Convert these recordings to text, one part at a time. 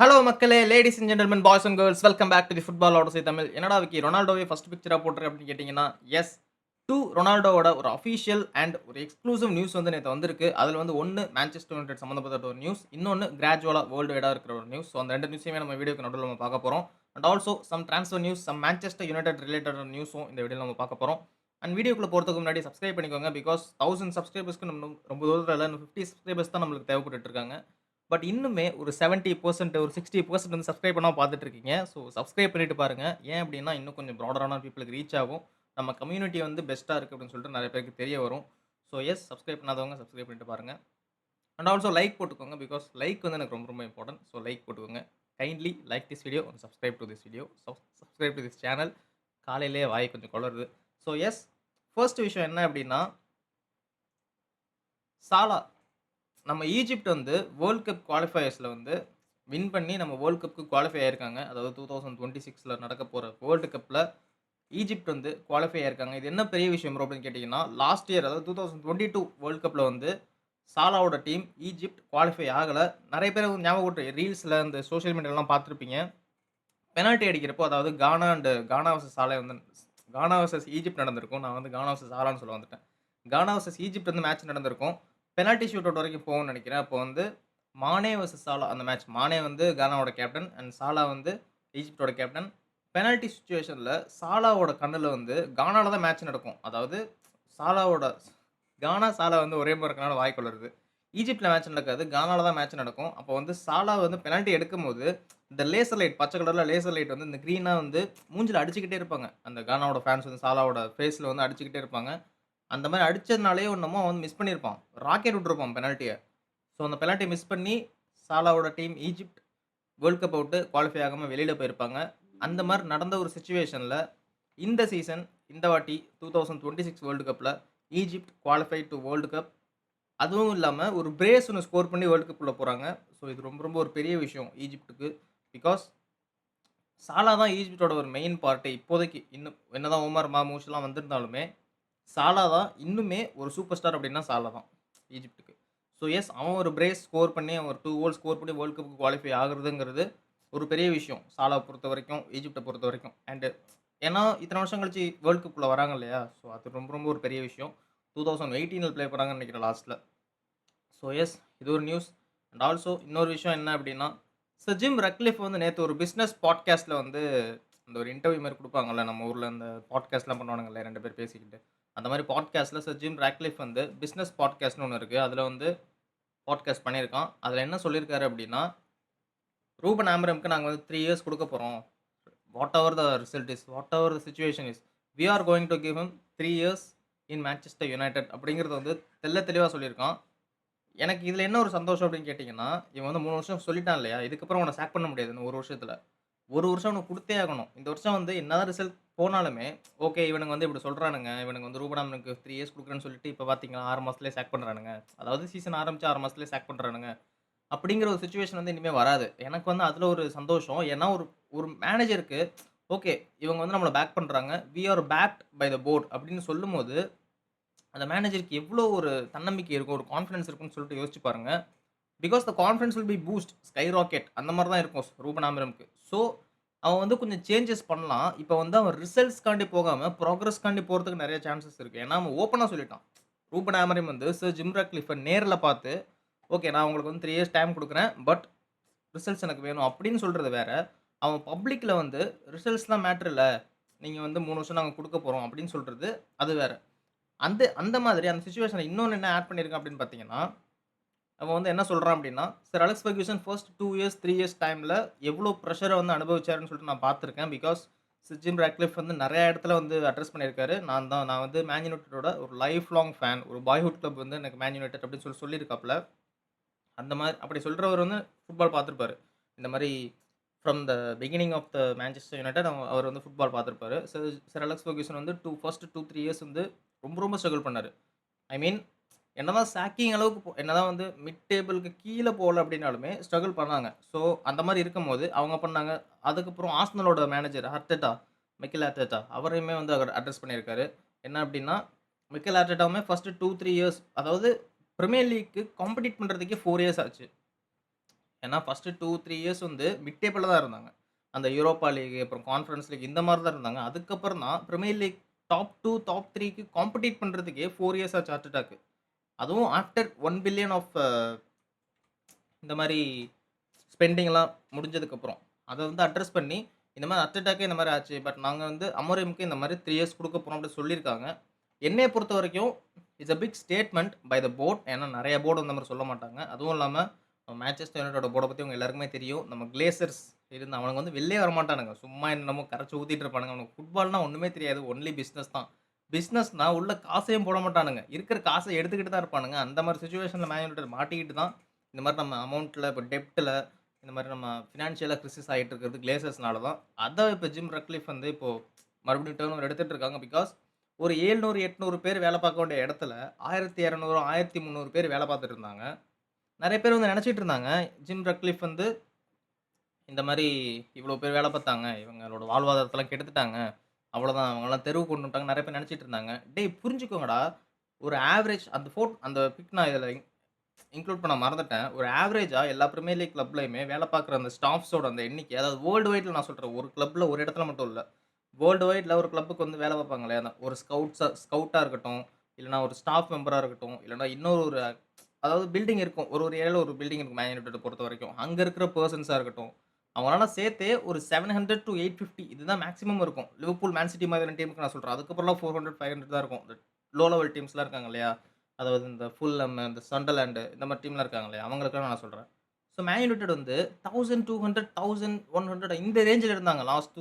Hello மக்களே, ladies and gentlemen, boys and girls, welcome back to the football ஆடோசி தமிழ். என்னடா Vicky ரொனால்டோவே first பிக்சரா போட்டுருக்கு அப்படின்னு கேட்டிங்கன்னா, எஸ். ரொனால்டோவோட ஒரு அஃபிஷியல் அண்ட் ஒரு எக்ஸ்க்ளூசிவ் நியூஸ் வந்து நேத்து வந்திருக்கு. அதுல வந்து ஒண்ணு மான்செஸ்டர் யுனைட்டட் சம்மந்தப்பட்ட ஒரு நியூஸ். இன்னொன்னு கிராஜுவலா வேர்ல்டு வைடா இருக்கிற ஒரு நியூஸ். ஸோ அந்த 2 நியூஸையுமே நம்ம வீடியோக்கு நடுவுல நம்ம பார்க்க போறோம். And also some transfer news, some Manchester United ரிலேட்டடான நியூஸும் இந்த வீடியோல நம்ம பார்க்க போறோம். அண்ட் வீடியோக்குள்ள போறதுக்கு முன்னாடி சப்ஸ்கிரைப் பண்ணிக்கோங்க. பிகாஸ் 1000 சப்ஸ்கிரைபர்ஸ்க்கு நம்ம ரொம்ப தூரத்துல இல்ல. இன்னும் 50 சப்ஸ்கிரைபர்ஸ் தான் நம்மளுக்கு தேவைப்பட்டுட்டு இருக்காங்க. பட் இன்னுமே ஒரு 70% ஒரு 60% வந்து சப்ஸ்கிரைப் பண்ணாம பார்த்துட்டு இருக்கீங்க. ஸோ சப்ஸ்கிரைப் பண்ணிட்டு பாருங்க. ஏன் அப்டின்னா, இன்னும் கொஞ்சம் ப்ராடரான பீப்பிளுக்கு ரீச் ஆகும். நம்ம கம்யூனிட்டி வந்து பெஸ்ட்டா இருக்கு அப்டின்னு சொல்லிட்டு நெறைய பேருக்கு தெரிய வரும். ஸோ எஸ், சப்ஸ்கிரைப் பண்ணாதவங்க சப்ஸ்கிரைப் பண்ணிட்டு பாருங்க. அண்ட் ஆல்சோ லைக் போட்டுக்கோங்க. பிகாஸ் லைக் வந்து எனக்கு ரொம்ப ரொம்ப இம்பார்ட்டன்ட். ஸோ லைக் போட்டுக்கோங்க. Kindly like this video and subscribe do this video. Subscribe do this channel. காலையிலேயே வாய் கொஞ்சம் கொளறுது. ஸோ எஸ், ஃபர்ஸ்ட் விஷயம் என்ன அப்டின்னா, சாலா நம்ம ஈஜிப்ட் வந்து வேர்ல்ட் கப் குவாலிஃபயர்ஸ்ல வந்து வின் பண்ணி நம்ம வேர்ல்ட் கப்க்கு குவாலிஃபை ஆயிருக்காங்க. அதாவது 2026ல நடக்க போற வேர்ல்ட் கப்ல ஈஜிப்ட் வந்து குவாலிஃபை ஆயிருக்காங்க. இது என்ன பெரிய விஷயம் ப்ரோ அப்படின்னு கேட்டீங்கன்னா, லாஸ்ட் இயர் அதாவது 2022 வேர்ல்ட் கப்ல வந்து சாலாவோட டீம் ஈஜிப்ட் குவாலிஃபை ஆகல. நெறைய பேர் வந்து ஞாபகம் ரீல்ஸ்ல இந்த சோசியல் மீடியாலாம் பார்த்திருப்பீங்க. பெனால்டி அடிக்கிறப்போ அதாவது கானா வர்சஸ் சாலே வந்து கானா வர்சஸ் ஈஜிப்ட் நடந்திருக்கும். நான் வந்து கானா வர்சஸ் சாலான்னு சொல்ல வந்துட்டேன். கானா வர்சஸ் ஈஜிப்ட் வந்து மேட்ச் நடந்திருக்கும். பெனால்டி ஷூட் அவுட் வரைக்கும் போகும்னு நெனைக்கிறேன். அப்போ வந்து மானே வர்சஸ் சாலா அந்த மேட்ச். மானே வந்து கானாவோட கேப்டன் அண்ட் சாலா வந்து ஈஜிப்ட்டோட கேப்டன். பெனால்டி சிச்சுவேஷன்ல சாலாவோட கண்ணுல வந்து கானால தான் மேட்ச் நடக்கும். அதாவது சாலாவோட சாலா வந்து ஒரே மாரி இருக்கனால வாய் கொளறுது. ஈஜிப்ட்ல மேட்ச் நடக்காது. கானால தான் மேட்ச் நடக்கும். அப்போ வந்து சாலா வந்து பெனால்டி எடுக்கும்போது, இந்த லேசர் லைட் பச்சை கலர்ல லேசர் லைட் வந்து இந்த கிரீனா வந்து மூஞ்சில அடிச்சுக்கிட்டே இருப்பாங்க. அந்த கானாவோட ஃபேன்ஸ் வந்து சாலாவோட ஃபேஸ்ல வந்து அடிச்சுக்கிட்டே இருப்பாங்க. அந்த மாரி அடிச்சதுனாலயோ என்னமோ அவன் வந்து மிஸ் பண்ணியிருப்பான். ராக்கெட் விட்டுருப்பான் பெனால்ட்டிய. ஸோ அந்த பெனால்ட்டிய மிஸ் பண்ணி சாலாவோட டீம் ஈஜிப்ட் வேர்ல்ட் கப்ப விட்டு குவாலிஃபை ஆகாம வெளியில போயிருப்பாங்க. அந்த மாரி நடந்த ஒரு சிச்சுவேஷன்ல இந்த சீசன் இந்த வாட்டி 2026 வேர்ல்ட் கப்ல Egypt qualify to world cup. அதுவும் இல்லாம ஒரு பிரேஸ் ஒண்ணு ஸ்கோர் பண்ணி வேர்ல்ட் கப் உள்ள போறாங்க. ஸோ இது ரொம்ப ரொம்ப ஒரு பெரிய விஷயம் ஈஜிப்ட்க்கு. பிகாஸ் சாலா தான் ஈஜிப்ட்டோட ஒரு மெயின் பார்ட்டே இப்போதைக்கு. இன்னும் என்னதான் உமர் மாமூஷ்லாம் வந்திருந்தாலுமே, சாலா தான் இன்னுமே ஒரு சூப்பர் ஸ்டார் அப்டின்னா சாலா தான் ஈஜிப்ட்க்கு. ஸோ எஸ், அவன் ஒரு பிரேஸ் ஸ்கோர் பண்ணி அவன் ஒரு 2 கோல் ஸ்கோர் பண்ணி வேர்ல்ட் கப்க்கு குவாலிஃபை ஆகுறதுங்கிறது ஒரு பெரிய விஷயம். சாலாவ பொறுத்தவரைக்கும், ஈஜிப்ட்ட பொறுத்தவரைக்கும். அண்ட் ஏன்னா இத்தன வருஷம் கழிச்சு வேர்ல்ட் கப்க்குள்ள வராங்க இல்லையா? ஸோ அது ரொம்ப ரொம்ப ஒரு பெரிய விஷயம். 2018ல ப்ளே பண்ணாங்கன்னு நெனைக்கிறேன் லாஸ்ட்ல. ஸோ எஸ், இது ஒரு நியூஸ். அண்ட் ஆல்சோ இன்னொரு விஷயம் என்ன அப்டின்னா, சர் ஜிம் ரட்க்ளிஃப் வந்து நேத்து ஒரு பிசினஸ் பாட்காஸ்ட்ல வந்து அந்த ஒரு இன்டர்வியூ மாரி குடுப்பாங்கல்ல, நம்ம ஊர்ல இந்த பாட்காஸ்ட்லாம் பண்ணுவானுங்கல்ல 2 பேர் பேசிக்கிட்டு. அந்த மாரி பாட்காஸ்ட்ல சர் ஜிம் ராட்க்ளிஃப் வந்து பிசினஸ் பாட்காஸ்ட்ன்னு ஒண்ணு இருக்கு. அதுல வந்து பாட்காஸ்ட் பண்ணியிருக்கான். அதுல என்ன சொல்லியிருக்காரு அப்டின்னா, ரூபன் ஆமரம்க்கு நாங்க வந்து 3 இயர்ஸ் குடுக்க போறோம். Whatever the result is, whatever the situation is, we are going to give him 3 years in Manchester United அப்படிங்கிறத வந்து தெளிவா சொல்லியிருக்கான். எனக்கு இதுல என்ன ஒரு சந்தோஷம் அப்படின்னு கேட்டீங்கன்னா, இவன் வந்து 3 வருஷம் சொல்லிட்டான் இல்லையா? இதுக்கப்புறம் உன்ன சாக் பண்ண முடியாது இன்னும் 1 வருஷத்துல. 1 வருஷம் அவனுக்கு குடுத்தே ஆகணும். இந்த வருஷம் வந்து என்னதான் ரிசல்ட் போனாலுமே, ஓகே இவனுங்க வந்து இப்படி சொல்றானுங்க. இவனுங்க வந்து ரூபன் ஆமரனுக்கு 3 இயர்ஸ் குடுக்குறேன்னு சொல்லிட்டு, இப்ப பார்த்தீங்களா 6 மாசத்துலயே சாக் பண்றானுங்க. அதாவது சீசன் ஆரம்பிச்சு 6 மாசத்துலயே சாக் பண்றானுங்க. அப்படிங்கிற ஒரு சிச்சுவேஷன் வந்து இனிமே வராது. எனக்கு வந்து அதுல ஒரு சந்தோஷம். ஏன்னா ஒரு ஒரு மேனேஜருக்கு ஓகே, இவங்க வந்து நம்மள பேக் பண்றாங்க. We are backed by the board அப்படின்னு சொல்லும்போது, அந்த மேனேஜருக்கு எவ்வளோ ஒரு தன்னம்பிக்கை இருக்கும், ஒரு கான்ஃபிடன்ஸ் இருக்கும்னு சொல்லிட்டு யோசிச்சு பாருங்க. Because the confidence will be boost, sky rocket அந்த மாரி தான் இருக்கும் ரூபன் ஆமரம்க்கு. ஸோ, அவன் வந்து கொஞ்சம் சேஞ்சஸ் பண்ணலாம். இப்ப வந்து அவன் ரிசல்ட்ஸ்க்காண்டி போகாம, ப்ராக்ரஸ்க்காண்டி போறதுக்கு நெறைய சான்சஸ் இருக்கு. ஏன்னா, அவன் ஓப்பனா சொல்லிட்டான். ரூபன் ஆமரிம் வந்து சர் ஜிம் ராட்க்ளிஃப்ப நேர்ல பார்த்து, "ஓகே நான் உங்களுக்கு வந்து 3 இயர்ஸ் டைம் குடுக்குறேன். பட் ரிசல்ட்ஸ் எனக்கு வேணும்." அப்படின்னு சொல்றது வேற. அவன் பப்ளிக்ல வந்து "ரிசல்ட்ஸ்லாம் மேட்டர் இல்ல. நீங்க வந்து 3 வருஷம் நாங்க குடுக்க போறோம்." அப்படின்னு சொல்றது, அது வேற. அந்த அந்த மாதிரி அந்த சிச்சுவேஷன்ல இன்னொன்னு என்ன ஆட் பண்ணியிருக்கான் அப்படின்னு பார்த்தீங்கன்னா, அவன் வந்து என்ன சொல்றான் அப்படின்னா, "sir Alex Ferguson first 2 years, 3 years டைம்ல எவ்வளோ பிரஷர வந்து அனுபவிச்சாருன்னு சொல்லிட்டு நான் பார்த்துருக்கேன். பிகாஸ் சர் ஜிம் ராட்க்ளிஃப் வந்து நெறைய இடத்துல வந்து அட்ரஸ் பண்ணியிருக்காரு. நான் வந்து மேன் யுனைட்டடோட ஒரு லைஃப் லாங் ஃபேன். ஒரு பாய்ஹுட் கிளப் வந்து எனக்கு மேன் யுனைட்டட் அப்படின்னு சொல்லியிருக்காப்ல. அந்த மாரி அப்படி சொல்றவரு வந்து ஃபுட்பால் பார்த்திருப்பாரு. இந்த மாரி from the beginning of the Manchester United அவர் வந்து ஃபுட்பால் பார்த்திருப்பாரு. சர் அலெக்ஸ் ஃபெர்குசன் வந்து ஃபர்ஸ்ட் 2, 3 இயர்ஸ் வந்து ரொம்ப ரொம்ப ஸ்ட்ரகிள் பண்ணாரு. ஐ மீன் என்னதான் சாக்கிங் அளவுக்கு என்னதான் வந்து மிட் டேபிள்க்கு கீழ போல அப்டின்னாலுமே ஸ்ட்ரகிள் பண்ணாங்க. ஸோ அந்த மாரி இருக்கும்போது அவங்க பண்ணாங்க. அதுக்கப்புறம் ஆர்சனலோட மேனேஜர் மிக்கேல் ஆர்டெட்டா அவரையுமே வந்து அவர் அட்ரஸ் பண்ணியிருக்காரு. என்ன அப்டின்னா, மிக்கேல் ஆர்டெட்டாவுமே ஃபர்ஸ்ட் 2, 3 இயர்ஸ் அதாவது பிரீமியர் லீக்க்கு காம்பீட் பண்றதுக்கே 4 இயர்ஸ் ஆச்சு. ஏன்னா ஃபர்ஸ்ட்டு 2, 3 இயர்ஸ் வந்து மிட் டேபிள்ல தான் இருந்தாங்க. அந்த யூரோப்பா லீக், அப்புறம் கான்ஃபரன்ஸ் லீக் இந்த மாரி தான் இருந்தாங்க. அதுக்கப்புறம் தான் பிரீமியர் லீக் டாப் 2, டாப் 3க்கு காம்பீட் பண்றதுக்கே 4 இயர்ஸ் ஆச்சு ஹார்ட் அட்டாக். அதுவும் ஆஃப்டர் 1 பில்லியன் ஆஃப் இந்த மாரி ஸ்பெண்டிங்லாம் முடிஞ்சதுக்கப்புறம். அத வந்து அட்ரஸ் பண்ணி, இந்த மாரி ஹார்ட் அட்டாக்கே இந்த மாரி ஆச்சு. பட் நாங்க வந்து அமோரியம்க்கு இந்த மாரி 3 இயர்ஸ் குடுக்க போறோம் அப்டின்னு சொல்லியிருக்காங்க. என்னைய பொறுத்தவரைக்கும் it's a big statement by the board. ஏன்னா நெறைய போர்டு அந்த மாரி சொல்ல மாட்டாங்க. அதுவும் இல்லாம மான்செஸ்டர் யுனைட்டடோட போர்ட பத்தி உங்க எல்லாருக்குமே தெரியும். நம்ம கிளேசர்ஸ் இருந்து அவனுங்க வந்து வெளிலயே வரமாட்டானுங்க. சும்மா என்னமோ கரைச்சு ஊத்திட்டு இருப்பானுங்க. அவனுக்கு ஃபுட்பால்னா ஒண்ணுமே தெரியாது. ஒன்லி பிசினஸ் தான். பிசினஸ்னா உள்ள காசையும் போட மாட்டானுங்க. இருக்கிற காச எடுத்துக்கிட்டு தான் இருப்பானுங்க. அந்த மாரி சிச்சுவேஷன்ல மேன் யுனைட்டட் மாட்டிக்கிட்டு தான் இந்த மாரி நம்ம அமௌண்ட்ல இப்ப டெப்ட்ல இந்த மாரி நம்ம ஃபினான்ஷியலா கிரிசிஸ் ஆயிட்டு இருக்கிறது கிளேசர்ஸ்னால தான். அத இப்ப ஜிம் ரட்க்ளிஃப் வந்து இப்போ மறுபடியும் டர்ன் ஓவர் எடுத்துட்டு இருக்காங்க. பிகாஸ் ஒரு 700, 800 பேர் வேல பார்க்க வேண்டிய இடத்துல 1200, 1300 பேர் வேல பார்த்துட்டு இருந்தாங்க. நெறைய பேர் வந்து நெனச்சுட்டு இருந்தாங்க, ஜிம் ரட்க்ளிஃப் வந்து இந்த மாரி இவ்ளோ பேர் வேல பார்த்தாங்க. இவங்களோட வாழ்வாதாரத்தெல்லாம் கெடுத்துட்டாங்க. அவ்வளோதான் அவங்கலாம் தெருவுக்கு கொண்டு வந்துட்டாங்கன்னு நெறைய பேர் நெனச்சுட்டு இருந்தாங்க. டேய் புரிஞ்சுக்கோங்கடா. ஒரு ஆவரேஜ் அந்த பிக் நான் இதுல இன்க்ளூட் பண்ண மறந்துட்டேன். ஒரு ஆவரேஜா எல்லா பிரீமியர் லீக் கிளப்லயுமே வேலை பார்க்குற அந்த ஸ்டாஃப்ஸோட அந்த எண்ணிக்கை, அதாவது வேர்ல்டு வைட்ல நான் சொல்றேன். ஒரு கிளப்ல ஒரு இடத்துல மட்டும் இல்ல. வேர்ல்டு வைட்ல ஒரு கிளப்புக்கு வந்து வேலை பார்ப்பாங்க இல்லையா? ஒரு ஸ்கவுட்டா இருக்கட்டும், இல்லன்னா ஒரு ஸ்டாஃப் மெம்பரா இருக்கட்டும், இல்லன்னா இன்னொரு ஒரு அதாவது பில்டிங் இருக்கும். ஒரு ஒரு ஏரியால ஒரு பில்டிங் இருக்கும் மேன் யுனைட்டட பொறுத்தவரைக்கும். அங்க இருக்கிற பெர்சன்ஸா இருக்கட்டும். அவங்கலாம் சேர்த்தே ஒரு 700 டூ 850 இதுதான் மேக்ஸிமம் இருக்கும். லிவர்பூல், மேன் சிட்டி மாதிரியான டீமுக்கு நான் சொல்றேன். அதுக்கப்புறம்லாம் 400, 500 தான் இருக்கும். இந்த லோ லெவல் டீம்ஸ்லாம் இருக்காங்க இல்லையா? அதாவது இந்த ஃபுல்ஹம், இந்த சண்டர்லேண்ட் இந்த மாரி டீம்லாம் இருக்காங்க இல்லையா? அவங்களுக்கெல்லாம் நான் சொல்றேன். ஸோ மேன் யுனைட்டட் வந்து 1200, 1100 இந்த ரேஞ்சில இருந்தாங்க. லாஸ்ட்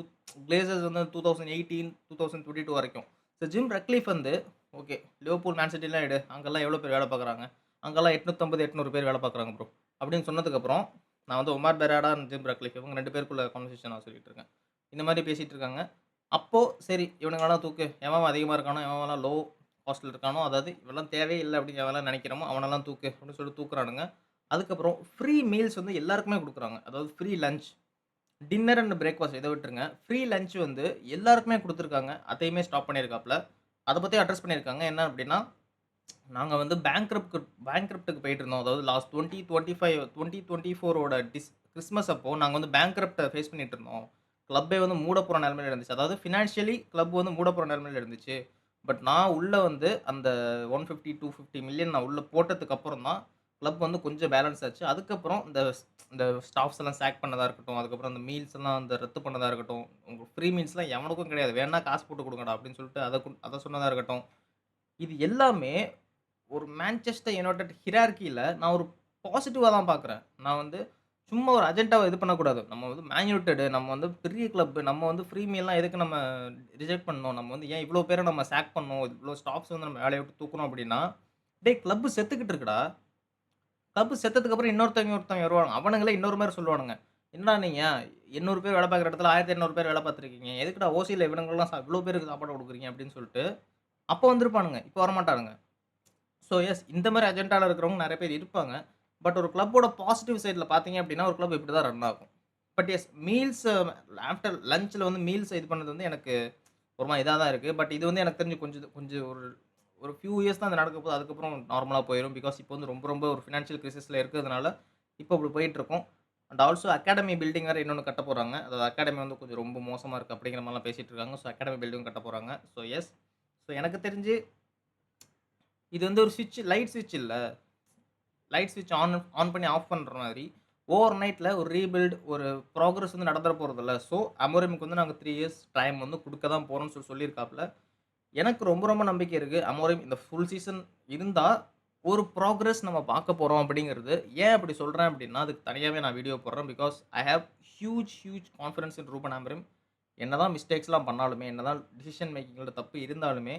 கிளேசர்ஸ் வந்து 2018, 2022 வரைக்கும். ஸோ ஜிம் ரட்க்ளிஃப் வந்து ஓகே லிவர்பூல், மேன் சிட்டிலாம் எடு. அங்கலாம் எவ்வளோ பேர் வேலை பார்க்குறாங்க? அங்கலாம் 850, 800 பேர் வேலை பார்க்குறாங்க ப்ரோ. அப்படின்னு சொன்னதுக்கப்புறம், நான் வந்து ஒமார் பெராடா அண்ட் ஜிம் ரட்க்ளிஃப் இவங்க 2 பேருக்குள்ள கான்வர்சேஷன் நான் சொல்லிட்டு இருக்கேன். இந்த மாரி பேசிட்டு இருக்காங்க. அப்போ சரி இவனுங்களலாம் தூக்கு. எவன் அதிகமா இருக்கானோ, எவன்லாம் லோ காஸ்ட்ல இருக்கானோ, அதாவது இவன்லாம் தேவையே இல்ல அப்படின்னு எவன்லாம் நெனைக்கிறோமோ, அவனெல்லாம் தூக்கு அப்படின்னு சொல்லி தூக்குறானுங்க. அதுக்கப்புறம் ஃப்ரீ மீல்ஸ் வந்து எல்லாருக்குமே குடுக்குறாங்க. அதாவது free lunch, dinner and breakfast இத விட்டுருங்க. ஃப்ரீ லஞ்ச் வந்து எல்லாருக்குமே குடுத்துருக்காங்க. அதையுமே ஸ்டாப் பண்ணியிருக்காப்ல. அத பத்தி அட்ரஸ் பண்ணியிருக்காங்க. என்ன அப்படின்னா, நாங்க வந்து பேங்க்ரப்ட்க்கு போயிட்டு இருந்தோம். அதாவது லாஸ்ட் 2025 2024ஓட கிறிஸ்மஸ் அப்போ நாங்க வந்து பேங்க்ரப்ட்ட ஃபேஸ் பண்ணிட்டு இருந்தோம். கிளப்பே வந்து மூட போற நிலைமையில இருந்துச்சு. அதாவது பினான்சியலி கிளப் வந்து மூட போற நிலைமையில இருந்துச்சு. பட் நான் உள்ள வந்து அந்த 150, 250 மில்லியன் நான் உள்ள போட்டதுக்கு அப்புறம் தான் கிளப் வந்து கொஞ்சம் பேலன்ஸ் ஆச்சு. அதுக்கப்புறம் இந்த ஸ்டாஃப்ஸ் எல்லாம் சாக் பண்ணதா இருக்கட்டும், அதுக்கப்புறம் அந்த மீல்ஸ் எல்லாம் வந்து ரத்து பண்ணதா இருக்கட்டும், உங்க ஃப்ரீ மீல்ஸ்லாம் எவனுக்கும் கிடையாது. வேணுனா காசு போட்டு குடுங்கடா அப்படின்னு சொல்லிட்டு அத சொன்னதா இருக்கட்டும். இது எல்லாமே ஒரு மான்செஸ்டர் யுனைட்டட் ஹிரார்கில நான் ஒரு பாசிட்டிவா தான் பார்க்குறேன். நான் வந்து சும்மா ஒரு அஜெண்டாவ இது பண்ணக்கூடாது. நம்ம வந்து மேன் யுனைட்டட் நம்ம வந்து பெரிய கிளப். நம்ம வந்து ஃப்ரீ மீல்லாம் எதுக்கு நம்ம ரிஜெக்ட் பண்ணணும்? நம்ம வந்து ஏன் இவ்ளோ பேர நம்ம சாக் பண்ணணும்? இவ்ளோ ஸ்டாஃப்ஸ் வந்து நம்ம வேலைய விட்டு தூக்கணும் அப்டின்னா, டேய் கிளப் செத்துக்கிட்டு இருக்குடா. கிளப் செத்ததுக்கு அப்புறம் இன்னொருத்தவங்க வருவாங்க. அவனுங்களே இன்னொரு மாரி சொல்லுவானுங்க. என்னடா நீங்க 800 பேர் வேல பார்க்குற இடத்துல 1800 பேர் வேல பார்த்துருக்கீங்க. எதுக்குடா ஓசில இவனுங்கலாம் இவ்ளோ பேருக்கு சாப்பாடு குடுக்குறீங்க அப்டின்னு சொல்லிட்டு, அப்ப வந்திருப்பானுங்க. இப்ப வரமாட்டானுங்க. ஸோ எஸ் இந்த மாரி அஜெண்டால இருக்கிறவங்க நெறைய பேர் இருப்பாங்க. பட் ஒரு கிளப்போட பாசிட்டிவ் சைட்ல பார்த்தீங்க அப்டின்னா, ஒரு கிளப் இப்படி தான் ரன் ஆகும். பட் எஸ் மீல்ஸ் ஆஃப்டர் லஞ்ச்ல வந்து மீல்ஸ் இது பண்ணது வந்து எனக்கு ஒரு மாரி இதா தான் இருக்கு. பட் இது வந்து எனக்கு தெரிஞ்சு கொஞ்சம் கொஞ்சம் ஒரு ஒரு ஃபியூ இயர்ஸ் தான் இது நடக்க போகுது. அதுக்கப்புறம் நார்மலா போயிரும். பிகாஸ் இப்போ வந்து ரொம்ப ரொம்ப ஒரு ஃபினான்ஷியல் கிரைசிஸ்ல இருக்கிறதுனால, இப்போ இப்படி போயிட்டுருக்கும். அண்ட் ஆல்சோ அகாடமி பில்டிங் வேற இன்னொன்னு கட்டப் போறாங்க. அதாவது அகாடமி வந்து கொஞ்சம் ரொம்ப மோசமா இருக்கு அப்படிங்கிற மாரிலாம் பேசிட்டு இருக்காங்க. ஸோ அகாடமி பில்டிங் கட்டப் போறாங்க. So S. ஸோ எனக்கு தெரிஞ்சு இது வந்து ஒரு லைட் ஸ்விட்ச் இல்ல. லைட் ஸ்விட்ச் ஆன் பண்ணி ஆஃப் பண்ற மாதிரி, ஓவர் நைட்ல ஒரு ரீபில்ட், ஒரு புரோகிரஸ் வந்து நடந்துற போறதில்ல. ஸோ, அமோரிம்க்கு வந்து நாங்க 3 இயர்ஸ் டைம் வந்து குடுக்க தான் போறோம்னு சொல்லியிருக்காப்ல. எனக்கு ரொம்ப ரொம்ப நம்பிக்கை இருக்கு. அமோரிம் இந்த ஃபுல் சீசன் இருந்தா, ஒரு புரோகிரஸ் நம்ம பார்க்க போறோம் அப்படிங்கிறது. ஏன் அப்படி சொல்றேன் அப்படின்னா, அதுக்கு தனியாவே நான் வீடியோ போடுறேன். Because I have huge confidence in Ruban Amorim. என்னதான் மிஸ்டேக்ஸ்லாம் பண்ணாலுமே, என்னதான் டிசிஷன் மேக்கிங்ல தப்பு இருந்தாலுமே,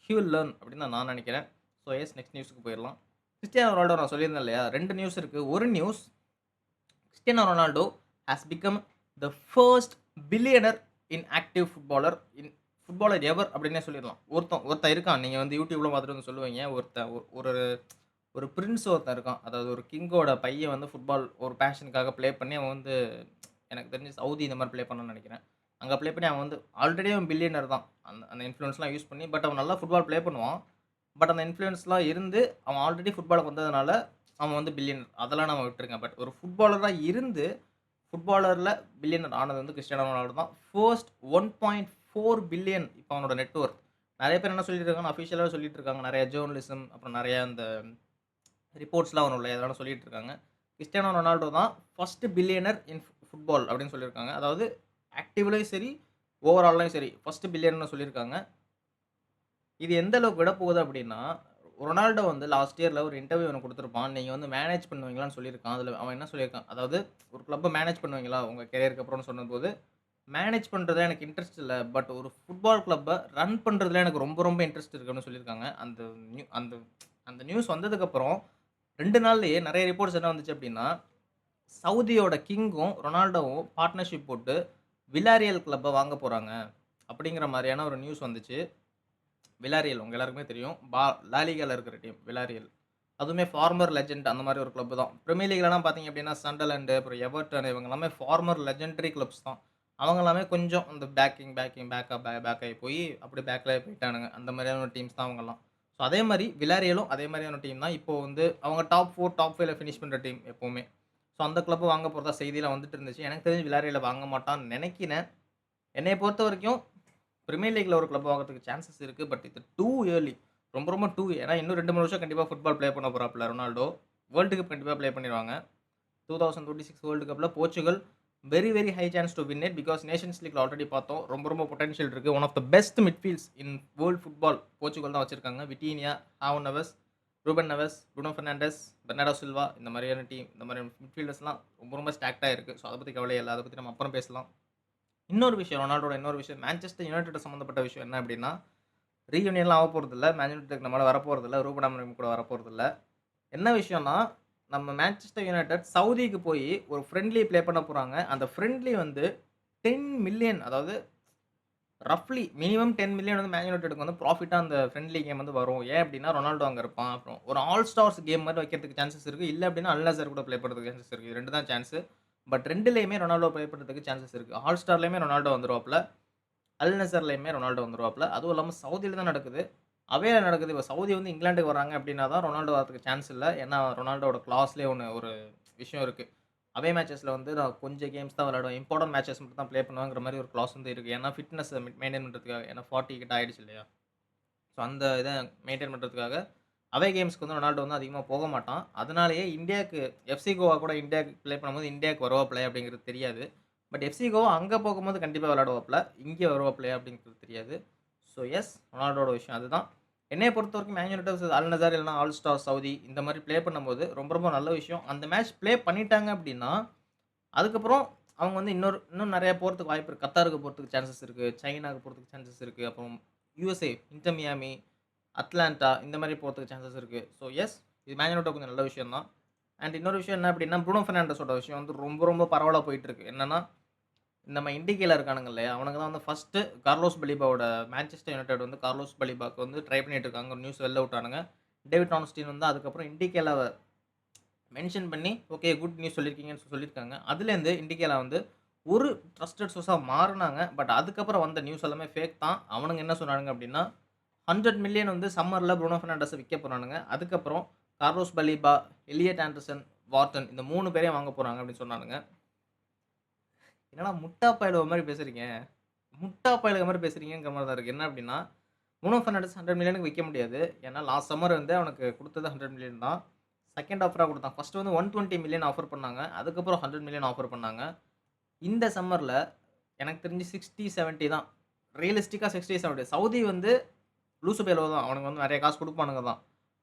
ஹி வில் லேர்ன் அப்படின்னு தான் நான் நினைக்கிறேன். ஸோ, எஸ் நெக்ஸ்ட் நியூஸ்க்கு போயிரலாம். கிறிஸ்டியானோ ரொனால்டோ நான் சொல்லியிருந்தேன் இல்லையா? 2 நியூஸ் இருக்கு. ஒரு news Cristiano Ronaldo has become the first billionaire in active footballer ever அப்படின்னே சொல்லிடலாம். ஒருத்தன் இருக்கான். நீங்க வந்து YouTubeல பார்த்துட்டு வந்து சொல்லுவீங்க. ஒருத்தன் ஒரு ஒரு பிரின்ஸ் ஒருத்தன் இருக்கான். அதாவது ஒரு கிங்கோட பையன் வந்து ஃபுட்பால் ஒரு பேஷனுக்காக ப்ளே பண்ணி அவன் வந்து எனக்கு தெரிஞ்சு சவுதி இந்த மாரி ப்ளே பண்ணான்னு நெனைக்கிறேன். அங்க ப்ளே பண்ணி அவன் வந்து ஆல்ரெடி அவன் பில்லியனர் தான். அந்த அந்த இன்ஃப்ளூயன்ஸ்லாம் யூஸ் பண்ணி. பட் அவன் நல்லா ஃபுட்பால் ப்ளே பண்ணுவான். பட் அந்த இன்ஃப்ளூயன்ஸ்லாம் இருந்து அவன் ஆல்ரெடி ஃபுட்பாலுக்கு வந்ததுனால அவன் வந்து பில்லியனர். அதெல்லாம் நம்ம விட்டுருங்க. பட் ஒரு ஃபுட்பாலரா இருந்து, ஃபுட்பாலர்ல பில்லியனர் ஆனது வந்து கிறிஸ்டியானோ ரொனால்டோ தான். ஃபர்ஸ்ட் 1.4 பில்லியன் இப்ப அவனோட நெட் ஒர்த். நெறைய பேர் என்ன சொல்லிட்டு இருக்காங்கன்னா, அஃபிஷியலாவே சொல்லிட்டு இருக்காங்க. நெறைய ஜர்னலிசம் அப்புறம் நெறைய அந்த ரிப்போர்ட்ஸ்லாம் வரும்ல, அதெல்லாம் சொல்லிட்டு இருக்காங்க. கிறிஸ்டியானோ ரொனால்டோ தான் ஃபர்ஸ்ட் பில்லியனர் இன் ஃபுட்பால் அப்படின்னு சொல்லியிருக்காங்க. அதாவது ஆக்டிவ்லயும் சரி, ஓவரால்லயும் சரி, ஃபர்ஸ்ட் பில்லியனர்னு சொல்லியிருக்காங்க. இது எந்த அளவுக்கு விடப்போகுது அப்டின்னா, ரொனால்டோ வந்து லாஸ்ட் இயர்ல ஒரு இன்டர்வியூ ஒண்ணு குடுத்திருப்பான். நீங்க வந்து மேனேஜ் பண்ணுவீங்களான்னு சொல்லியிருக்கான். அதுல அவன் என்ன சொல்லியிருக்கான், அதாவது ஒரு கிளப்ப மேனேஜ் பண்ணுவீங்களா உங்க கேரியருக்கு அப்புறம்னு சொன்னபோது, மேனேஜ் பண்றதுல எனக்கு இன்ட்ரெஸ்ட் இல்ல. பட் ஒரு ஃபுட்பால் கிளப்ப ரன் பண்றதுல எனக்கு ரொம்ப ரொம்ப இன்ட்ரெஸ்ட் இருக்கு அப்டின்னு சொல்லியிருக்காங்க. அந்த அந்த அந்த நியூஸ் வந்ததுக்கப்புறம் 2 நாள்லயே நெறைய ரிப்போர்ட்ஸ் என்ன வந்துச்சு அப்டின்னா, சவுதியோட கிங்கும், ரொனால்டோவும் பார்ட்னர்ஷிப் போட்டு வில்லாரியல் கிளப்ப வாங்க போறாங்க. அப்டிங்கிற மாரியான ஒரு நியூஸ் வந்துச்சு. வில்லாரியல் உங்க எல்லாருக்குமே தெரியும். லா லிகால இருக்கிற டீம் வில்லாரியல். அதுவுமே ஃபார்மர் லெஜெண்ட் அந்த மாரி ஒரு கிளப் தான். பிரீமியர் லீக்லலாம் பார்த்தீங்க அப்டின்னா, சண்டர்லாண்ட், அப்புறம் எவர்டன் இவங்க எல்லாமே ஃபார்மர் லெஜெண்டரி கிளப்ஸ் தான். அவங்க எல்லாமே கொஞ்சம் இந்த பேக் ஆயி போய் அப்படியே பேக்ல போயிட்டானுங்க. அந்த மாரியான ஒரு டீம்ஸ் தான் அவங்கலாம். ஸோ அதே மாரி வில்லாரியலும் அதே மாரியான டீம் தான். இப்போ வந்து அவங்க டாப் 4, டாப் 5ல ஃபினிஷ் பண்ற டீம் எப்பவுமே. ஸோ அந்த கிளப்ப வாங்க போறதா செய்திலாம் வந்துட்டு இருந்துச்சு. எனக்கு தெரிஞ்சு வில்லாரியல வாங்க மாட்டான்னு நெனைக்கிறேன். என்னைய பொறுத்தவரைக்கும் பிரீமியர் லீக்ல ஒரு கிளப் வாங்குறதுக்கு சான்சஸ் இருக்கு. பட் இது டூ இயர்லி. ரொம்ப ரொம்ப டூ ஏன்னா இன்னும் 2, 3 வருஷம் கண்டிப்பா ஃபுட்பால் ப்ளே பண்ண போறாப்ல ரொனால்டோ. வேர்ல்ட் கப் கண்டிப்பா ப்ளே பண்ணிருவாங்க. 2026 வேர்ல்ட் கப்ல Portugal very very high chance to win it. Because nations லீக்ல ஆல்ரெடி பார்த்தோம். ரொம்ப ரொம்ப பொட்டன்ஷியல் இருக்கு. One of the best midfields in world football Portugal தான் வச்சிருக்காங்க. Vitinha, Joao Neves, Ruben Neves, Bruno Fernandes, Bernardo Silva இந்த மாதிரியான டீம் இந்த மாதிரி மிட்ஃபீல்டர்ஸ்லாம் ரொம்ப ரொம்ப ஸ்டாக்டா இருக்கு. ஸோ அத பத்தி கவலையே இல்ல. அத பத்தி நம்ம அப்புறம் பேசலாம். இன்னொரு விஷயம் ரொனால்டோட இன்னொரு விஷயம் மான்செஸ்டர் யுனைட்டட் சம்மந்தப்பட்ட விஷயம் என்ன அப்டின்னா, ரீயூனியன்லாம் ஆவப்போறதில்ல. மேன் யுனைட்டடுக்கு நம்மால வரப்போறதில்ல. ரூபன் அமரிம் கூட வரப்போறதில்ல. என்ன விஷயம்னா, நம்ம மான்செஸ்டர் யுனைட்டட் சவுதிக்கு போயி ஒரு ஃப்ரெண்ட்லி ப்ளே பண்ண போறாங்க. அந்த ஃப்ரெண்ட்லி வந்து 10,000,000 அதாவது ரஃப்லி மினிமம் 10,000,000 வந்து மேன் யுனைட்டடுக்கு வந்து ப்ராஃபிட்டா அந்த ஃப்ரெண்ட்லி கேம் வந்து வரும். ஏன் அப்டின்னா, ரொனால்டோ அங்க இருப்பான். அப்புறம் ஒரு ஆல் ஸ்டார்ஸ் கேம் மாரி வைக்கிறதுக்கு சான்சஸ் இருக்கு. இல்ல அப்டின்னா, அல் நசர் கூட ப்ளே பண்றதுக்கு சான்சஸ் இருக்கு. இது 2 தான் சான்ஸ். பட் 2லயுமே ரொனால்டோ ப்ளே பண்றதுக்கு சான்சஸ் இருக்கு. ஆல் ஸ்டார்லயுமே ரொனால்டோ வந்துருவாப்ல. அல் நசர்லயுமே ரொனால்டோ வந்துருவாப்ல. அதுவும் இல்லாம சவுதில தான் நடக்குது. அவேல நடக்குது. இப்ப சவுதி வந்து இங்கிலாந்துக்கு வராங்க அப்டின்னா தான் ரொனால்டோ வரதுக்கு சான்ஸ் இல்ல. ஏன்னா ரொனால்டோவோட கிளாஸ்லயே ஒரு விஷயம் இருக்கு. அவே மேட்சஸ்ல வந்து நான் கொஞ்சம் கேம்ஸ் தான் விளையாடுவேன். இம்பார்டன்ட் மேட்சஸ் மட்டும் தான் ப்ளே பண்ணுவேங்கிற மாரி ஒரு கிளாஸ் வந்து இருக்கு. ஏன்னா ஃபிட்னஸ் மெயின்டெயின் பண்றதுக்காக. ஏன்னா 40 கிட்ட ஆயிடுச்சு இல்லையா? ஸோ அந்த இத மெயின்டெயின் பண்றதுக்காக அவே கேம்ஸ்க்கு வந்து ரொனால்டோ வந்து அதிகமா போக மாட்டான். அதனாலேயே இந்தியாக்கு எஃப்சி கோவா கூட இந்தியாக்கு ப்ளே பண்ணும்போது இந்தியாக்கு வருவாப்ல அப்டிங்கிறது தெரியாது. பட் எஃப்சி கோவா அங்க போகும்போது கண்டிப்பா விளையாடுவாப்ல. இங்க வருவாப்லயா அப்டிங்கிறது தெரியாது. ஸோ எஸ் ரொனால்டோட விஷயம் அதுதான். என்னைய பொறுத்தவரைக்கும் மேன் யுனைட்டட் வர்சஸ் அல் நசர் இல்லன்னா ஆல் ஸ்டார் சவுதி இந்த மாரி ப்ளே பண்ணும்போது ரொம்ப ரொம்ப நல்ல விஷயம். அந்த மேட்ச் ப்ளே பண்ணிட்டாங்க அப்டின்னா, அதுக்கப்புறம் அவங்க வந்து இன்னும் நெறைய போறதுக்கு வாய்ப்பு இருக்கு. கத்தாருக்கு போறதுக்கு சான்சஸ் இருக்கு. சைனாக்கு போறதுக்கு சான்சஸ் இருக்கு. அப்புறம் யுஎஸ்ஏ, இன்டர் மியாமி, அட்லாண்டா இந்த மாரி போறதுக்கு சான்சஸ் இருக்கு. ஸோ எஸ் இது மேன் யுனைட்டட் கொஞ்சம் நல்ல விஷயம் தான். அண்ட் இன்னொரு விஷயம் என்ன அப்டின்னா, ப்ரூனோ பெர்னாண்டஸோட விஷயம் வந்து ரொம்ப ரொம்ப பரவலா போயிட்டு இருக்கு. என்னன்னா, நம்ம இண்டிகேல இருக்கானுங்க இல்லையா? அவனுங்க தான் வந்து ஃபர்ஸ்ட்டு கார்லோஸ் பலிபாவோட மான்செஸ்டர் யுனைட்டட் வந்து கார்லோஸ் பலிபாக்கு வந்து ட்ரை பண்ணிட்டு இருக்காங்க. ஒரு நியூஸ் வெளில விட்டானுங்க. டேவிட் ஆர்ன்ஸ்டீன் வந்து அதுக்கப்புறம் இண்டிகேல மென்ஷன் பண்ணி, ஓகே குட் நியூஸ் சொல்லியிருக்கீங்கன்னு சொல்லியிருக்காங்க. அதுலேருந்து இண்டிகேல வந்து ஒரு ட்ரஸ்டட் சோர்ஸா மாறுனாங்க. பட் அதுக்கப்புறம் வந்த நியூஸ் எல்லாமே ஃபேக் தான். அவனுங்க என்ன சொன்னானுங்க அப்டின்னா, 100,000,000 வந்து சம்மர்ல ப்ரூனோ பெர்னாண்டஸ விக்க போறானுங்க. அதுக்கப்புறம் கார்லோஸ் பலிபா, எலியட் ஆண்டர்சன், வார்டன் இந்த 3 பேரையும் வாங்க போறாங்க அப்டின்னு சொன்னானுங்க. என்னடா முட்டா பயலுவ மாரி பேசுறீங்க? முட்டா பயலுக மாரி பேசுறீங்கங்கிற மாரி தான் இருக்கு. என்ன அப்டின்னா, ப்ரூனோ பெர்னாண்டஸ் 100,000,000க்கு விக்க முடியாது. ஏன்னா லாஸ்ட் சம்மர் வந்து அவனுக்கு குடுத்தது 100,000,000 தான். செகண்ட் ஆஃபரா குடுத்தான். ஃபர்ஸ்ட் வந்து 120,000,000 ஆஃபர் பண்ணாங்க. அதுக்கப்புறம் 100,000,000 ஆஃபர் பண்ணாங்க. இந்த சம்மர்ல எனக்கு தெரிஞ்சு 60, 70 தான். ரியலிஸ்டிக்கா 60, 70 சவுதி வந்து லூசு பயலுவ தான். அவனுங்க வந்து நெறைய காசு குடுப்பானுங்க தான்.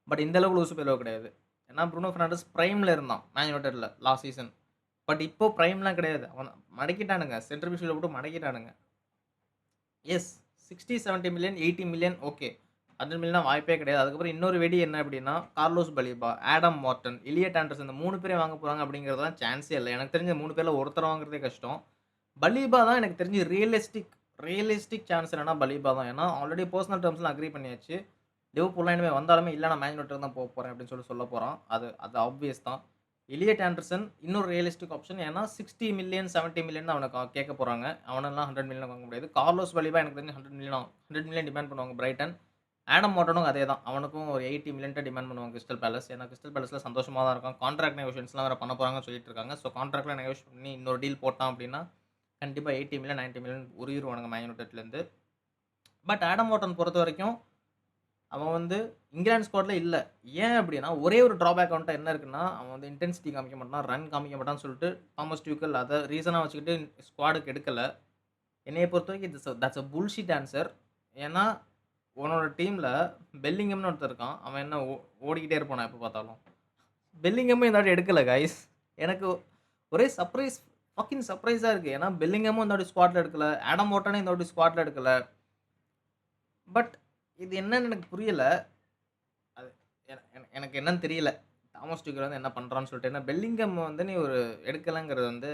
பட் இந்த அளவுக்கு லூசு பயலுவ கிடையாது. ஏன்னா ப்ரூனோ பெர்னாண்டஸ் பிரைம்ல இருந்தான். மேன் யுனைட்டட்ல லாஸ்ட் சீசன். பட் இப்போ பிரைம்லாம் கிடையாது. அவன மடக்கிட்டானுங்க. சென்டர் மிட்ஃபீல்ட்ல போட்டு மடக்கிட்டானுங்க. S 60, 70,000,000, 80,000,000 okay. 100,000,000 வாய்ப்பே கிடையாது. அதுக்கப்புறம் இன்னொரு வெடி என்ன அப்டின்னா, Carlos Baleba, Adam Wharton, Elliot Anderson இந்த 3 பேரையும் வாங்க போறாங்க அப்டிங்கிறதுலாம் சான்ஸே இல்ல. எனக்கு தெரிஞ்சு 3 பேர்ல ஒருத்தர வாங்குறதே கஷ்டம். பலீபா தான் எனக்கு தெரிஞ்சு ரியலிஸ்டிக் சான்ஸ் என்னன்னா பலீபா தான். ஏன்னா ஆல்ரெடி பெர்சனல் டெர்ம்ஸ்லாம் அக்ரி பண்ணியாச்சு. லிவர்பூல்லாம் இனிமே வந்தாலுமே இல்ல நான் மேன் யுனைட்டட் தான் போப்போறேன் அப்டின்னு சொல்லப் போறான். அது ஆப்வியஸ் தான். எலியட் ஆண்டர்சன் இன்னொரு ரியலிஸ்டிக் ஆப்ஷன். ஏன்னா 60,000,000 70,000,000 தான் அவன கேட்க போறாங்க. அவனெல்லாம் 100,000,000 வாங்க முடியாது. கார்லோஸ் பலீபா எனக்கு தெரிஞ்சு 100,000,000 டிமாண்ட் பண்ணுவாங்க பிரைட்டன். ஆடம் மார்டனும் அதே தான். அவனுக்கும் ஒரு 80 மில்லியன் டிமாண்ட் பண்ணுவாங்க கிறிஸ்டல் பேலஸ். ஏன்னா கிறிஸ்டல் பேலஸ்ல சந்தோஷமா தான் இருக்கான். கான்ட்ராக்ட் நெகோஷியேஷன்ஸ்லாம் வேற பண்ண போறாங்கன்னு சொல்லிட்டு இருக்காங்க. ஸோ கான்ட்ராக்ட்லாம் நெகோஷியேட் பண்ணி இன்னொரு டீல் போட்டான் அப்படின்னா, கண்டிப்பா 80 மில்லியன், 90 மில்லியன் உருவிருவானுங்க மேன் யுனைட்டட்லேருந்து. பட் ஆடம் மார்டன் பொறுத்தவரைக்கும், அவன் வந்து இங்கிலாந்து ஸ்குவாட்ல இல்ல. ஏன் அப்படின்னா, ஒரே ஒரு ட்ராபேக் அவன்ட்ட என்ன இருக்குன்னா, அவன் வந்து இன்டென்சிட்டி காமிக்க மாட்டான், ரன் காமிக்க மாட்டான்னு சொல்லிட்டு தாமஸ் டியூக்கல் அத ரீசனா வச்சுக்கிட்டு ஸ்குவாடுக்கு எடுக்கல. என்னைய பொறுத்தவரைக்கும் தட்ஸ் அ புல்ஷிட் ஆன்சர். ஏன்னா, உன்னோட டீம்ல பெல்லிங்கம்னு ஒருத்தன் இருக்கான். அவன் என்ன ஓடிக்கிட்டே இருப்பானா எப்ப பார்த்தாலும். பெல்லிங்கமும் இந்த வாட்டி எடுக்கல காய்ஸ். எனக்கு ஒரே சர்ப்ரைஸா இருக்கு. ஏன்னா பெல்லிங்கமும் இந்த வாட்டி ஸ்குவாட்ல எடுக்கல. ஆடம் வாட்டனும் இந்த வாட்டி ஸ்குவாட்ல எடுக்கல. பட் இது என்னன்னு எனக்கு புரியல. அது எனக்கு என்னன்னு தெரியல. தாமஸ் டுகல் வந்து என்ன பண்றான்னு சொல்லிட்டு. ஏன்னா பெல்லிங்கம் வந்து நீ ஒரு எடுக்கலங்கிறது வந்து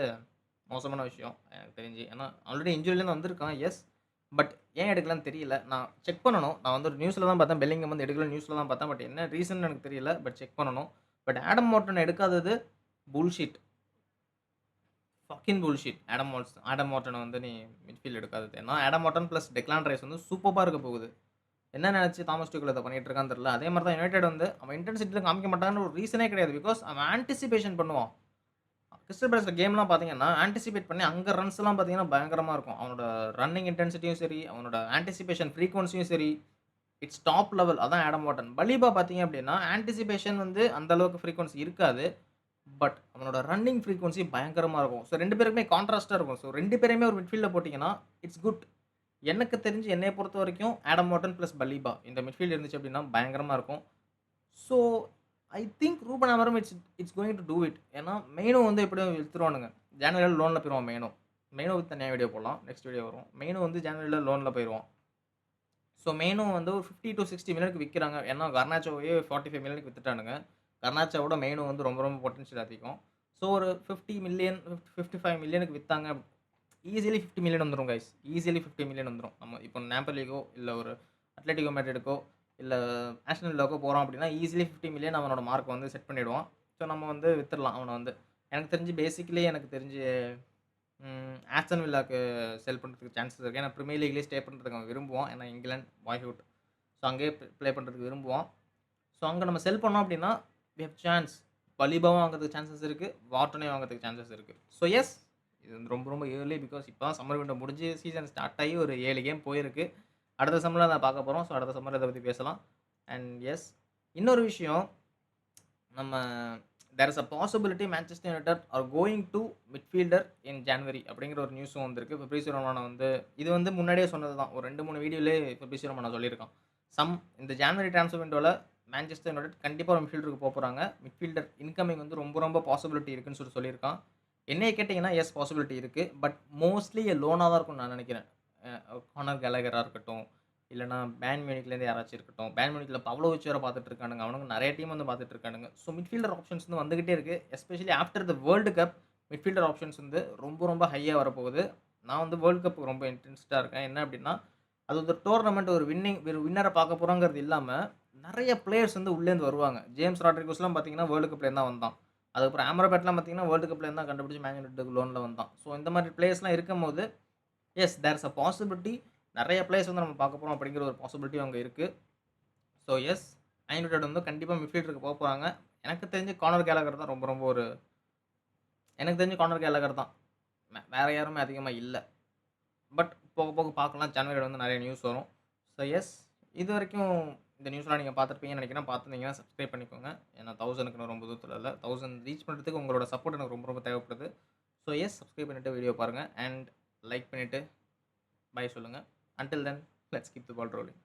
மோசமான விஷயம் எனக்கு தெரிஞ்சு. ஏன்னா ஆல்ரெடி இன்ஜூரிலேருந்து வந்திருக்கான். எஸ். பட் ஏன் எடுக்கலன்னு தெரியல. நான் செக் பண்ணணும். நான் வந்து ஒரு நியூஸ்ல தான் பார்த்தேன். பெல்லிங்கம் வந்து எடுக்கலன்னு நியூஸ்ல தான் பார்த்தேன். பட் என்ன ரீசன்னு எனக்கு தெரியல. பட் செக் பண்ணணும். பட் ஆடம் மார்டன் எடுக்காதது புல்ஷிட். Fucking bullshit. ஆடம் மார்டன வந்து நீ மிட்ஃபீல்ட் எடுக்காதது. ஏன்னா Adam Wharton plus Declan Rice வந்து சூப்பர்பா இருக்க போகுது. என்ன நினைச்சு தாமஸ் டுகல் இத பண்ணிட்டு இருக்கான்னு தெரியல. அதே மாரி தான் யுனைட்டட் வந்து அவன் இன்டென்சிட்டில காமிக்க மாட்டான்னு ஒரு ரீசனே கிடையாது. பிகாஸ் அவன் ஆன்டிசிபேஷன் பண்ணுவான். கிறிஸ்டல் பேலஸ்ல கேம்லாம் பார்த்தீங்கன்னா, ஆன்டிசிபேட் பண்ணி அங்க ரன்ஸ்லாம் பார்த்தீங்கன்னா பயங்கரமா இருக்கும். அவனோட ரன்னிங் இன்டென்சிட்டியும் சரி, அவனோட ஆன்டிசிபேஷன் ஃப்ரீக்வென்சியும் சரி, இட்ஸ் டாப் லெவல். அதான் ஆடம் வாட்டன். பலீபா பார்த்தீங்க அப்படின்னா, ஆன்டிசிபேஷன் வந்து அந்த அளவுக்கு ஃப்ரீக்வென்சி இருக்காது. பட் அவனோட ரன்னிங் ஃப்ரீக்வென்சி பயங்கரமா இருக்கும். ஸோ 2 பேருக்குமே கான்ட்ராஸ்ட்டா இருக்கும். ஸோ 2 பேரையுமே ஒரு மிட்ஃபீல்ட்ல போட்டீங்கன்னா, இட்ஸ் குட். எனக்கு தெரிஞ்சு என்னைய பொறுத்தவரைக்கும் ஆடம் வாட்டன் பிளஸ் பலீபா இந்த மிட்ஃபீல்ட் இருந்துச்சு அப்படின்னா பயங்கரமா இருக்கும். So I think Ruben Amorim it's going to do it. ஏன்னா மெயினோ வந்து எப்படியும் வித்துருவானுங்க. ஜனவரியில லோன்ல போயிருவான் மெயினோ. மெயினோ வித் தனியா வீடியோ போடலாம். நெக்ஸ்ட் வீடியோ வரும். மெயினோ வந்து ஜனவரியில லோன்ல போயிருவான். ஸோ மெயினோ வந்து ஒரு 50 டூ 60 மில்லியனுக்கு விக்கிறாங்க. ஏன்னா கர்னாச்சோவையே 45 மில்லியனுக்கு வித்துட்டானுங்க. கர்னாச்சோவோட மெயினோ வந்து ரொம்ப ரொம்ப பொட்டன்ஷியல் அதிகம். ஸோ ஒரு 50 மில்லியன் 55 மில்லியனுக்கு வித்தாங்க. ஈஸிலி 50 மில்லியன் வந்துரும் கைஸ். ஈஸிலி 50 மில்லியன் வந்துரும். நம்ம இப்போ நாப்போலிக்கோ, இல்ல ஒரு அட்லெட்டிகோ மேட்ரிடுக்கோ, இல்ல ஆஸ்டன் வில்லாக்கோ போறோம் அப்படின்னா, ஈஸிலி 50 மில்லியன் அவனோட மார்க் வந்து செட் பண்ணிடுவான். ஸோ நம்ம வந்து வித்துடலாம் அவன வந்து. எனக்கு தெரிஞ்சு ஆஸ்டன் வில்லாக்கு செல் பண்றதுக்கு சான்சஸ் இருக்கு. ஏன்னா பிரீமியர் லீக்லயே ஸ்டே பண்றதுக்கு அவன் விரும்புவான். ஏன்னா இங்கிலாந்து பாய்ஹுட். ஸோ அங்கேயே ப்ளே பண்றதுக்கு விரும்புவான். ஸோ அங்க நம்ம செல் பண்ணோம் அப்படின்னா, வி ஹேவ் சான்ஸ். பலீபாவும் வாங்குறதுக்கு சான்சஸ் இருக்கு. வாட்டனையும் வாங்குறதுக்கு சான்சஸ் இருக்கு. ஸோ எஸ், இது வந்து ரொம்ப ரொம்ப ஏர்லி. பிகாஸ் இப்போ தான் சம்மர் விண்டோ முடிஞ்சு சீசன் ஸ்டார்ட் ஆகி ஒரு 7 கேம் போயிருக்கு. அடுத்த சம்மர்ல அத பார்க்க போறோம். ஸோ அடுத்த சம்மர்ல இத பத்தி பேசலாம். அண்ட் எஸ், இன்னொரு விஷயம், நம்ம there is a possibility Manchester United are going to midfielder in January அப்படிங்கிற ஒரு நியூஸும் வந்திருக்கு. ஃபெப்ரிசியோ ரொமானோ வந்து இது வந்து முன்னாடியே சொன்னது தான். ஒரு 2, 3 வீடியோலயே ஃபெப்ரிசியோ ரொமானோ சொல்லியிருக்கான். இந்த ஜான்வரி ட்ரான்ஸ்ஃபர் விண்டோல மான்செஸ்டர் யுனைட்டட் கண்டிப்பா ஒரு மிட்ஃபீல்டருக்கு போறாங்க. மிட்ஃபீல்டர் இன்கமிங் வந்து ரொம்ப ரொம்ப பாசிபிலிட்டி இருக்குன்னு சொல்லியிருக்கான். என்னைய கேட்டீங்கன்னா, எஸ் பாசிபிலிட்டி இருக்கு. பட் மோஸ்ட்லி லோனா தான் இருக்கும்னு நான் நினைக்கிறேன். கானர் கேலகரா இருக்கட்டும், இல்லன்னா பேன் மியூனிக்லேருந்து யாராச்சும் இருக்கட்டும். பேன் மியூனிக்ல பவ்லோவிச் வேற பார்த்துட்டு இருக்கானுங்க. அவனுங்க நெறைய டீம் வந்து பார்த்துட்டு இருக்கானுங்க. ஸோ மிட்ஃபீல்டர் ஆப்ஷன்ஸ் வந்து வந்துகிட்டே இருக்கு. Especially after the world cup midfielder options வந்து ரொம்ப ரொம்ப ஹையா வரப்போகுது. நான் வந்து வேர்ல்டு கப்புக்கு ரொம்ப இன்ட்ரெஸ்ட்டா இருக்கேன். என்ன அப்டின்னா, அது ஒரு டோர்னமெண்ட் ஒரு வின்னர பார்க்க போறோங்கிறது இல்லாம, நெறைய பிளேயர்ஸ் வந்து உள்ளேருந்து வருவாங்க. ஜேம்ஸ் ராட்ரிகோஸ்லாம் பார்த்தீங்கன்னா, வேர்ல்டு கப்லேருந்து தான் வந்தான். அதுக்கப்புறம் ஆம்ரபேட்லாம் பார்த்தீங்கன்னா, வேர்ல்டு கப்லேருந்து தான் கண்டுபிடிச்சு மேன் யுனைட்டடுக்கு லோன்ல வந்தான். ஸோ இந்த மாரி பிளேயர்ஸ்லாம் இருக்கும்போது, yes there is a possibility. நெறைய பிளேயர்ஸ் வந்து நம்ம பார்க்க போறோம் அப்படிங்கிற ஒரு பாசிபிலிட்டி அங்க இருக்கு. ஸோ எஸ், மேன் யுனைட்டட் வந்து கண்டிப்பா மிட்ஃபீல்டருக்கு போறாங்க. எனக்கு தெரிஞ்சு கானர் கேலகர் தான் ரொம்ப ரொம்ப ஒரு எனக்கு தெரிஞ்சு கானர் கேலகர் தான். வேற யாருமே அதிகமா இல்ல. பட் போக போக பார்க்கலாம். ஜனவரில வந்து நெறைய நியூஸ் வரும். ஸோ எஸ், இதுவரைக்கும் இந்த நியூஸ்லாம் நீங்க பார்த்துருப்பீங்கன்னு நெனைக்கிறேன். பார்த்துருந்தீங்கன்னா சப்ஸ்கிரைப் பண்ணிக்கோங்க. ஏன்னா 1000க்கு இன்னும் ரொம்ப தூரத்துல இல்ல. 1000 ரீச் பண்றதுக்கு உங்களோட சப்போர்ட் எனக்கு ரொம்ப ரொம்ப தேவைப்படுது. ஸோ எஸ், சப்ஸ்கிரைப் பண்ணிட்டு வீடியோ பாருங்க. அண்ட் லைக் பண்ணிட்டு பை சொல்லுங்க. Until then let's keep the ball rolling.